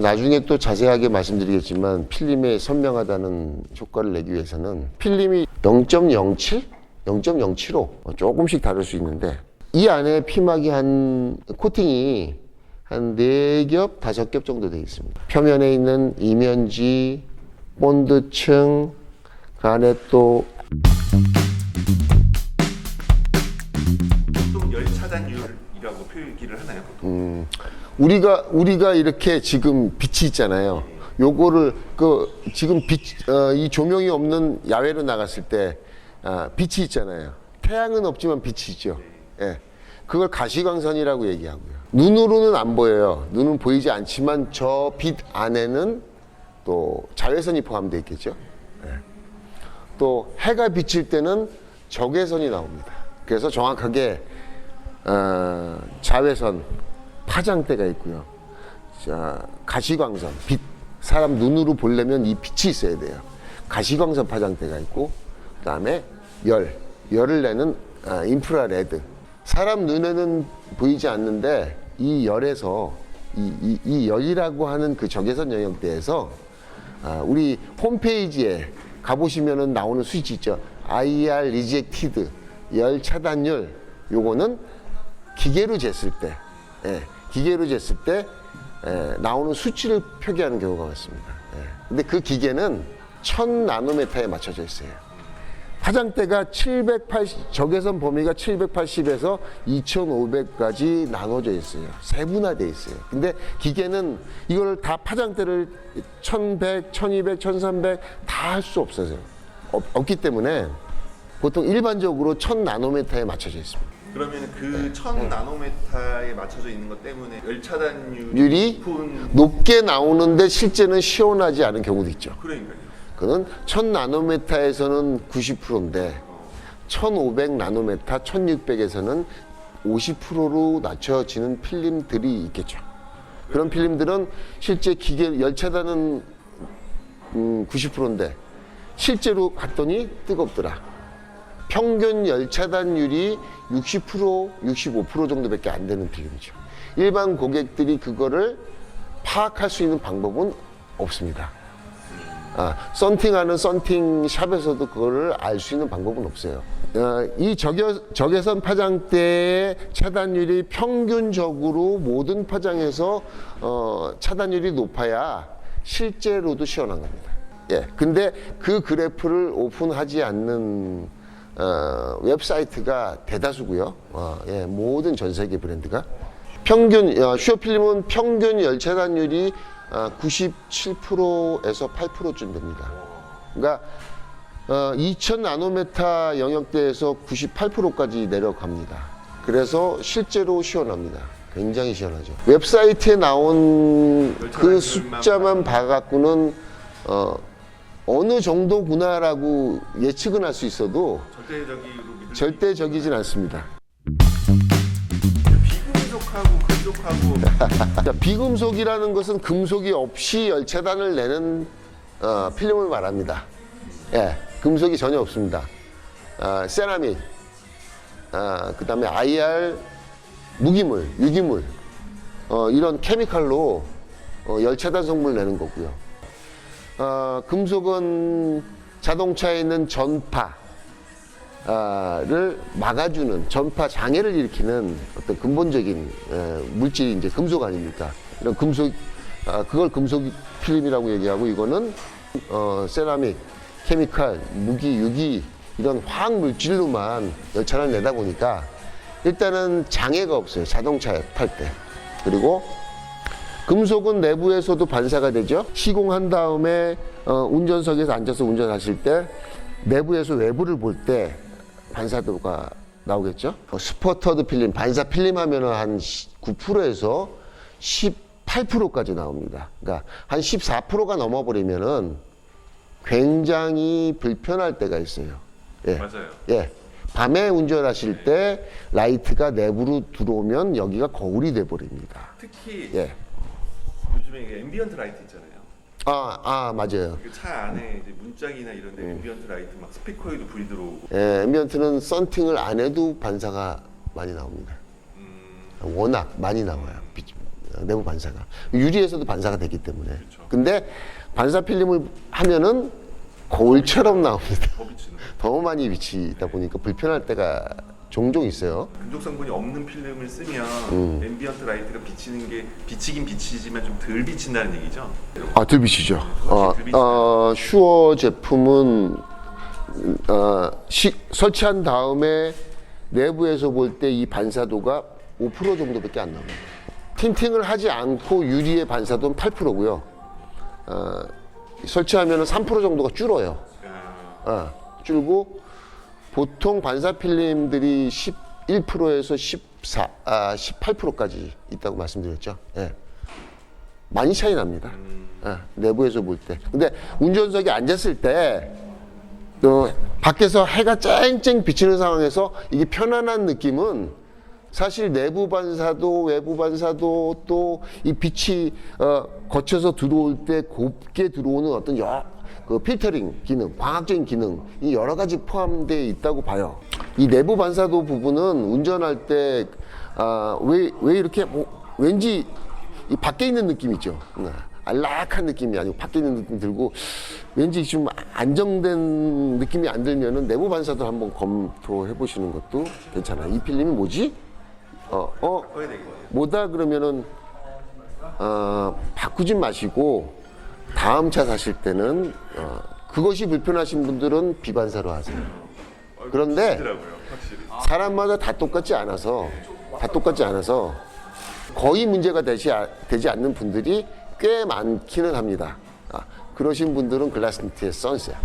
나중에 또 자세하게 말씀드리겠지만 필름의 선명하다는 효과를 내기 위해서는 필름이 0.07? 0.075 조금씩 다를 수 있는데 이 안에 피막이 코팅이 한 4겹, 5겹 정도 되어 있습니다. 표면에 있는 이면지, 본드층, 그 안에 또 보통 열 차단율이라고 표기를 하나요? 우리가 이렇게 지금 빛이 있잖아요. 요거를 지금 이 조명이 없는 야외로 나갔을 때 빛이 있잖아요. 태양은 없지만 빛이 있죠. 예. 그걸 가시광선이라고 얘기하고요. 눈으로는 안 보여요. 눈은 보이지 않지만 저 빛 안에는 또 자외선이 포함되어 있겠죠. 예. 또 해가 비칠 때는 적외선이 나옵니다. 그래서 정확하게 자외선 파장대가 있고요. 자, 가시광선, 빛. 사람 눈으로 보려면 이 빛이 있어야 돼요. 가시광선 파장대가 있고, 그 다음에 열을 내는 인프라레드. 사람 눈에는 보이지 않는데 이 열에서 이 열이라고 하는 그 적외선 영역대에서 우리 홈페이지에 가보시면은 나오는 수치 있죠. IR 리젝티드 열 차단율. 요거는 기계로 쟀을 때 나오는 수치를 표기하는 경우가 많습니다. 근데 그 기계는 1000나노메타에 맞춰져 있어요. 파장대가 적외선 범위가 780에서 2500까지 나눠져 있어요. 세분화되어 있어요. 근데 기계는 이걸 다 파장대를 1100, 1200, 1300 다 할 수 없어요. 없기 때문에 보통 일반적으로 1000나노메타에 맞춰져 있습니다. 그러면 그 1000나노메타에 맞춰져 있는 것 때문에 열 차단율이 높게 나오는데 실제는 시원하지 않은 경우도 있죠. 그러니까요. 그는 1000나노메타에서는 90%인데 1500나노메타, 1600에서는 50%로 낮춰지는 필름들이 있겠죠. 그런 필름들은 실제 기계 열 차단은 90%인데 실제로 봤더니 뜨겁더라. 평균 열 차단율이 60%, 65% 정도밖에 안 되는 필름이죠. 일반 고객들이 그거를 파악할 수 있는 방법은 없습니다. 썬팅하는 썬팅 샵에서도 그거를 알 수 있는 방법은 없어요. 이 적외선 파장대의 차단율이 평균적으로 모든 파장에서 차단율이 높아야 실제로도 시원한 겁니다. 예, 근데 그 그래프를 오픈하지 않는 웹사이트가 대다수고요. 예, 모든 전 세계 브랜드가 슈어필름은 평균 열 차단율이 97%에서 8%쯤 됩니다. 그러니까 2000나노메타 영역대에서 98%까지 내려갑니다. 그래서 실제로 시원합니다. 굉장히 시원하죠. 웹사이트에 나온 그 숫자만 봐갖고는 어느 정도구나라고 예측은 할 수 있어도 절대적이진 않습니다. 비금속하고 금속하고 자, 비금속이라는 것은 금속이 없이 열 차단을 내는 필름을 말합니다. 예, 금속이 전혀 없습니다. 세라믹, 그 다음에 IR, 무기물, 유기물, 이런 케미칼로 열 차단 성분을 내는 거고요. 금속은 자동차에 있는 전파를 막아주는 전파 장애를 일으키는 어떤 근본적인 물질이 이제 금속 아닙니까? 이런 금속, 그걸 금속 필름이라고 얘기하고 이거는 세라믹, 케미칼, 무기, 유기 이런 화학 물질로만 열차를 내다 보니까 일단은 장애가 없어요. 자동차에 탈 때. 그리고 금속은 내부에서도 반사가 되죠. 시공한 다음에 운전석에서 앉아서 운전하실 때 내부에서 외부를 볼 때 반사도가 나오겠죠. 스퍼터드 필름, 반사 필름 하면은 한 9%에서 18%까지 나옵니다. 그러니까 한 14%가 넘어버리면은 굉장히 불편할 때가 있어요. 예. 맞아요. 예. 밤에 운전하실 때 라이트가 내부로 들어오면 여기가 거울이 돼 버립니다. 특히 예. 요즘에 이게 앰비언트 라이트 있잖아요. 맞아요. 그 차 안에 이제 문짝이나 이런 데 앰비언트 라이트 막 스피커에도 불이 들어오고. 예, 앰비언트는 썬팅을 안 해도 반사가 많이 나옵니다. 워낙 많이 나와요. 내부 반사가. 유리에서도 반사가 되기 때문에. 근데 반사 필름을 하면은 거울처럼 나옵니다. 더 비치는. 더 많이 비치다 보니까 불편할 때가 종종 있어요. 금속 성분이 없는 필름을 쓰면 앰비언트 라이트가 비치는 게 비치긴 비치지만 좀 덜 비친다는 얘기죠. 아, 덜 비치죠. 덜 비치죠. 슈어 제품은 설치한 다음에 내부에서 볼 때 이 반사도가 5% 정도밖에 안 나옵니다. 틴팅을 하지 않고 유리의 반사도는 8%고요. 설치하면 3% 정도가 줄어요. 줄고 보통 반사 필름들이 11%에서 18%까지 있다고 말씀드렸죠. 예. 많이 차이 납니다. 내부에서 볼 때. 근데 운전석에 앉았을 때 밖에서 해가 쨍쨍 비치는 상황에서 이게 편안한 느낌은 사실 내부 반사도 외부 반사도 또 이 빛이 거쳐서 들어올 때 곱게 들어오는 어떤 그 필터링 기능, 광학적인 기능이 여러 가지 포함되어 있다고 봐요. 이 내부 반사도 부분은 운전할 때 왜 이렇게 왠지 이 밖에 있는 느낌 있죠. 안락한 느낌이 아니고 밖에 있는 느낌 들고 왠지 좀 안정된 느낌이 안 들면은 내부 반사도 한번 검토해 보시는 것도 괜찮아요. 이 필름이 뭐지? 바꿔야 되겠네요. 뭐다 그러면은 바꾸진 마시고 다음 차 사실 때는 그것이 불편하신 분들은 비반사로 하세요. 그런데 비치더라고요, 확실히. 사람마다 다 똑같지 않아서 거의 문제가 되지 않는 분들이 꽤 많기는 합니다. 그러신 분들은 글라스니트의 선셋을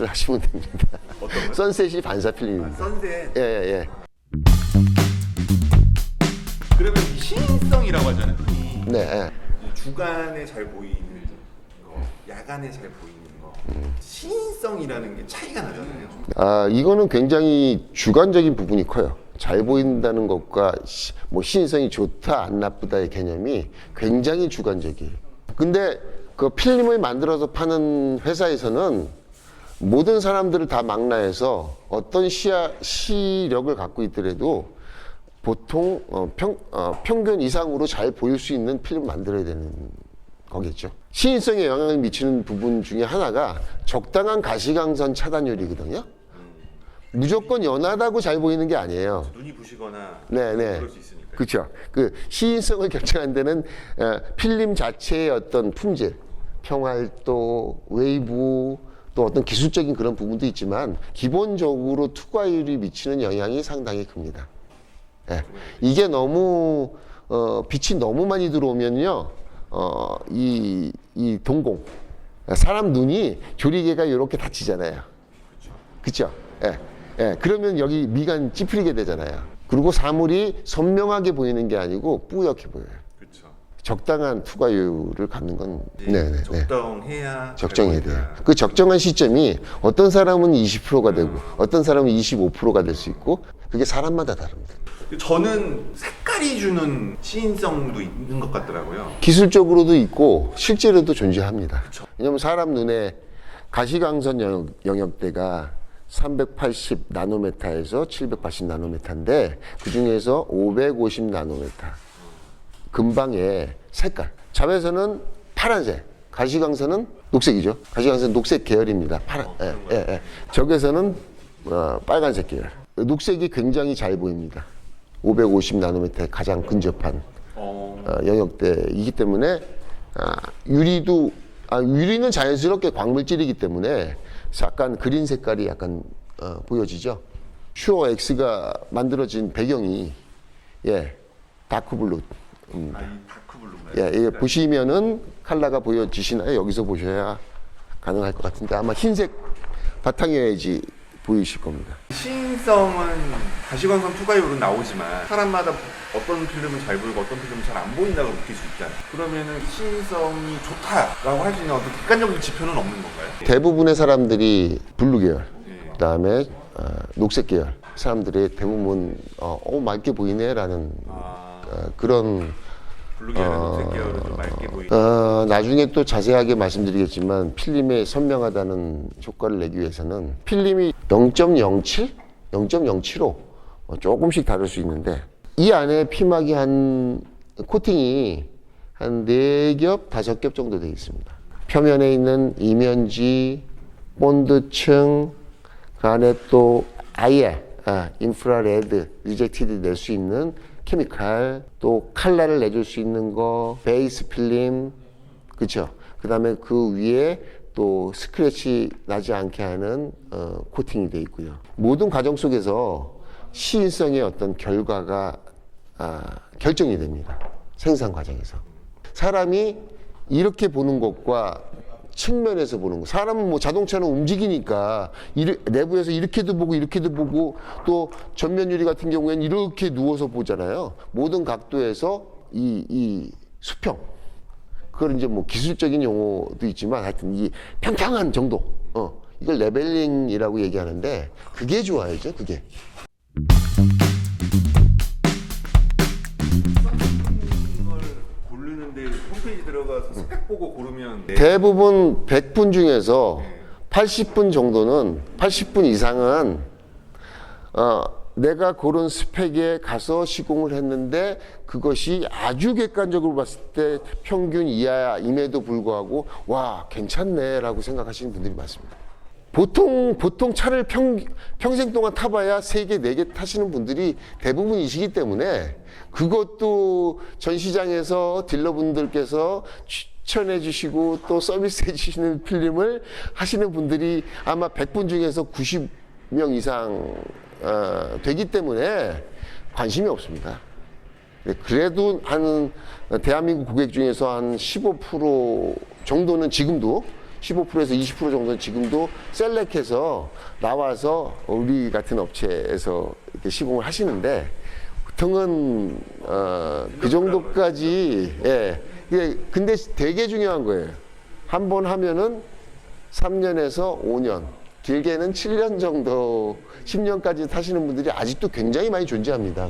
하시면 됩니다. 선셋이 반사 필름입니다. 선셋. 예. 그러면 이 시인성이라고 하잖아요. 네. 이 주간에 잘 보이는 거, 야간에 잘 보이는 거. 시인성이라는 게 차이가 나잖아요. 이거는 굉장히 주관적인 부분이 커요. 잘 보인다는 것과 뭐 시인성이 좋다 안 나쁘다의 개념이 굉장히 주관적이에요. 근데 그 필름을 만들어서 파는 회사에서는 모든 사람들을 다 망라해서 어떤 시력을 갖고 있더라도 보통 평균 이상으로 잘 보일 수 있는 필름 만들어야 되는 거겠죠. 시인성에 영향을 미치는 부분 중에 하나가 적당한 가시광선 차단율이거든요. 무조건 연하다고 잘 보이는 게 아니에요. 눈이 부시거나 네. 그럴 수 있으니까. 그렇죠. 그 시인성을 결정하는 데는 필름 자체의 어떤 품질, 평활도, 웨이브, 또 어떤 기술적인 그런 부분도 있지만 기본적으로 투과율이 미치는 영향이 상당히 큽니다. 예. 이게 너무 빛이 너무 많이 들어오면요, 이 동공, 사람 눈이 조리개가 이렇게 닫히잖아요. 그렇죠. 예. 그러면 여기 미간 찌푸리게 되잖아요. 그리고 사물이 선명하게 보이는 게 아니고 뿌옇게 보여요. 그렇죠. 적당한 투과율을 갖는 건 적당해야 적정해야 돼요. 그 적정한 시점이 어떤 사람은 20%가 되고 어떤 사람은 25%가 될 수 있고 그게 사람마다 다릅니다. 저는 색깔이 주는 시인성도 있는 것 같더라고요. 기술적으로도 있고 실제로도 존재합니다. 왜냐하면 사람 눈에 가시광선 영역대가 380 나노메타에서 780 나노메타인데 그 중에서 550 나노메타 금방의 색깔. 자외선은 파란색, 가시광선은 녹색이죠. 가시광선은 녹색 계열입니다. 적외선은 빨간색 계열. 녹색이 굉장히 잘 보입니다. 550 나노메타에 가장 근접한 영역대이기 때문에 유리는 자연스럽게 광물질이기 때문에 약간 그린 색깔이 약간 보여지죠. 슈어 X가 만들어진 배경이 다크블루. 이 다크블루인가요? 이게 보시면은 컬러가 보여지시나요? 여기서 보셔야 가능할 것 같은데 아마 흰색 바탕이어야지 보이실 겁니다. 시인성은 가시광선 투과율은 나오지만 사람마다 어떤 필름은 잘 보이고 어떤 필름은 잘 안 보인다고 느낄 수 있잖아요. 그러면은 시인성이 좋다라고 할 수 있는 어떤 객관적인 지표는 없는 건가요? 대부분의 사람들이 블루 계열, 그다음에 녹색 계열 사람들이 대부분 맑게 보이네라는 그런 블루 계열은 녹색 계열은 좀 맑게 보이는. 나중에 또 자세하게 말씀드리겠지만 필름에 선명하다는 효과를 내기 위해서는 필름이 0.07, 0.075 조금씩 다를 수 있는데 이 안에 피막이 한 코팅이 한 4겹, 5겹 정도 되어 있습니다. 표면에 있는 이면지, 본드층, 그 안에 또 아예 인프라레드, 리젝티드 낼 수 있는 케미칼, 또 칼라를 내줄 수 있는 거, 베이스 필름, 그쵸? 그 다음에 그 위에 또 스크래치 나지 않게 하는 코팅이 되어 있고요. 모든 과정 속에서 시인성의 어떤 결과가 결정이 됩니다. 생산 과정에서. 사람이 이렇게 보는 것과 측면에서 보는 거. 사람은 뭐 자동차는 움직이니까 내부에서 이렇게도 보고 이렇게도 보고 또 전면 유리 같은 경우에는 이렇게 누워서 보잖아요. 모든 각도에서 이 수평. 그걸 이제 뭐 기술적인 용어도 있지만 하여튼 이 평평한 정도. 이걸 레벨링이라고 얘기하는데 그게 좋아야죠. 그게. 홈페이지 들어가서 스펙 보고 고르면 대부분 100분 중에서 80분 정도는 80분 이상은 내가 고른 스펙에 가서 시공을 했는데 그것이 아주 객관적으로 봤을 때 평균 이하임에도 불구하고 와 괜찮네 라고 생각하시는 분들이 많습니다. 보통 차를 평생 동안 타봐야 3개, 4개 타시는 분들이 대부분이시기 때문에 그것도 전시장에서 딜러분들께서 추천해 주시고 또 서비스해 주시는 필름을 하시는 분들이 아마 100분 중에서 90명 이상 되기 때문에 관심이 없습니다. 그래도 한 대한민국 고객 중에서 한 15% 정도는 지금도 15%에서 20% 정도는 지금도 셀렉해서 나와서 우리 같은 업체에서 이렇게 시공을 하시는데 보통은 그 정도까지 근데 되게 중요한 거예요. 한 번 하면은 3년에서 5년 길게는 7년 정도 10년까지 타시는 분들이 아직도 굉장히 많이 존재합니다.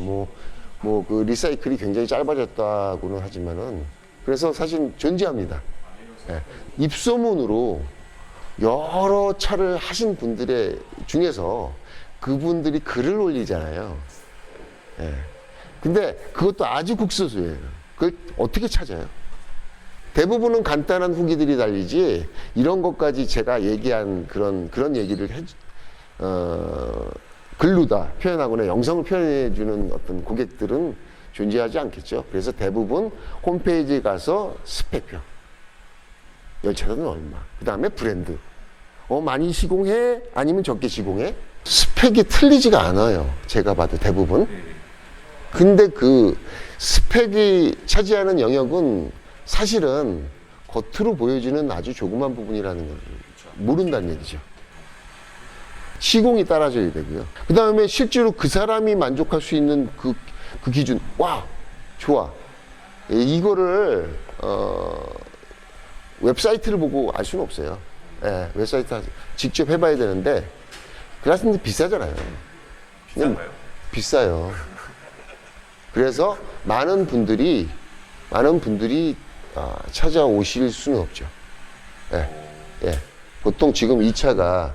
그 리사이클이 굉장히 짧아졌다고는 하지만은 그래서 사실 존재합니다. 입소문으로 여러 차를 하신 분들의 중에서 그분들이 글을 올리잖아요. 근데 그것도 아주 국소수예요. 그걸 어떻게 찾아요? 대부분은 간단한 후기들이 달리지 이런 것까지 제가 얘기한 그런 얘기를 글로 다 표현하거나 영상을 표현해주는 어떤 고객들은 존재하지 않겠죠. 그래서 대부분 홈페이지에 가서 스펙표. 열차는 얼마? 그 다음에 브랜드. 많이 시공해? 아니면 적게 시공해? 스펙이 틀리지가 않아요. 제가 봐도 대부분. 근데 그 스펙이 차지하는 영역은 사실은 겉으로 보여지는 아주 조그만 부분이라는 걸 모른다는 얘기죠. 시공이 따라줘야 되고요. 그 다음에 실제로 그 사람이 만족할 수 있는 그 기준. 와, 좋아. 이거를, 웹사이트를 보고 알 수는 없어요. 웹사이트 직접 해봐야 되는데 글라스는 비싸잖아요. 비싼가요? 비싸요. 그래서 많은 분들이 찾아오실 수는 없죠. 보통 지금 이 차가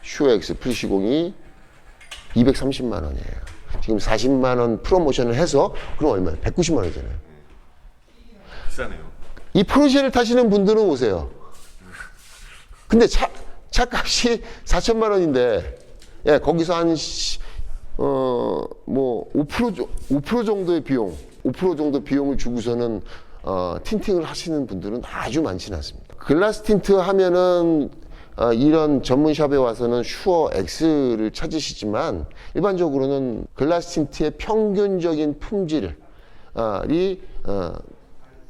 슈어엑스 프리시공이 230만 원이에요. 지금 40만 원 프로모션을 해서 그럼 얼마예요? 190만 원이잖아요. 비싸네요. 이 포르쉐를 타시는 분들은 오세요. 근데 차값이 4천만 원인데, 거기서 한, 5% 정도의 비용, 5% 정도 비용을 주고서는, 틴팅을 하시는 분들은 아주 많지는 않습니다. 글라스 틴트 하면은, 이런 전문샵에 와서는 슈어 X를 찾으시지만, 일반적으로는 글라스 틴트의 평균적인 품질이,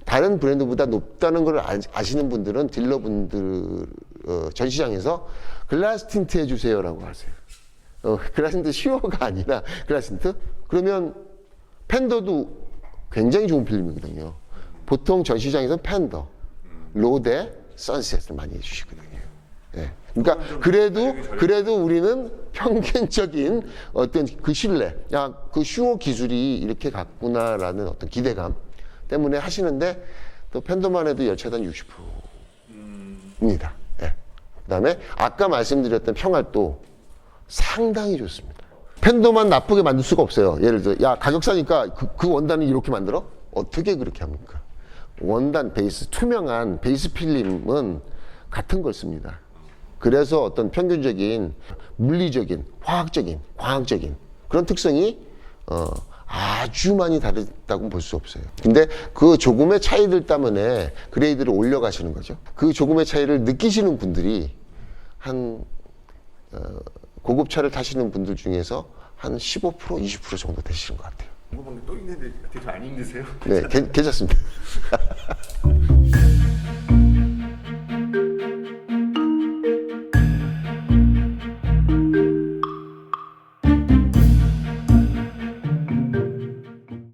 다른 브랜드보다 높다는 걸 아시는 분들은 딜러분들 전시장에서 글라스 틴트 해주세요라고 하세요. 글라스 틴트 슈어가 아니라 글라스 틴트? 그러면 팬더도 굉장히 좋은 필름이거든요. 보통 전시장에서 팬더, 로데, 선셋을 많이 해주시거든요. 그러니까 그래도 우리는 평균적인 어떤 그 신뢰, 그 슈어 기술이 이렇게 갔구나라는 어떤 기대감 때문에 하시는데 또 팬더만 해도 열차단 60%입니다. 그다음에 아까 말씀드렸던 평활도 상당히 좋습니다. 팬더만 나쁘게 만들 수가 없어요. 예를 들어 가격 싸니까 그 원단을 이렇게 만들어? 어떻게 그렇게 합니까? 원단 베이스, 투명한 베이스 필름은 같은 걸 씁니다. 그래서 어떤 평균적인 물리적인, 화학적인, 광학적인 그런 특성이 아주 많이 다르다고 볼 수 없어요. 근데 그 조금의 차이들 때문에 그레이드를 올려가시는 거죠. 그 조금의 차이를 느끼시는 분들이 한 고급차를 타시는 분들 중에서 한 15%, 20% 정도 되시는 것 같아요. 궁금한 게 또 있는데 되게 안 힘드세요? 네, 괜찮습니다.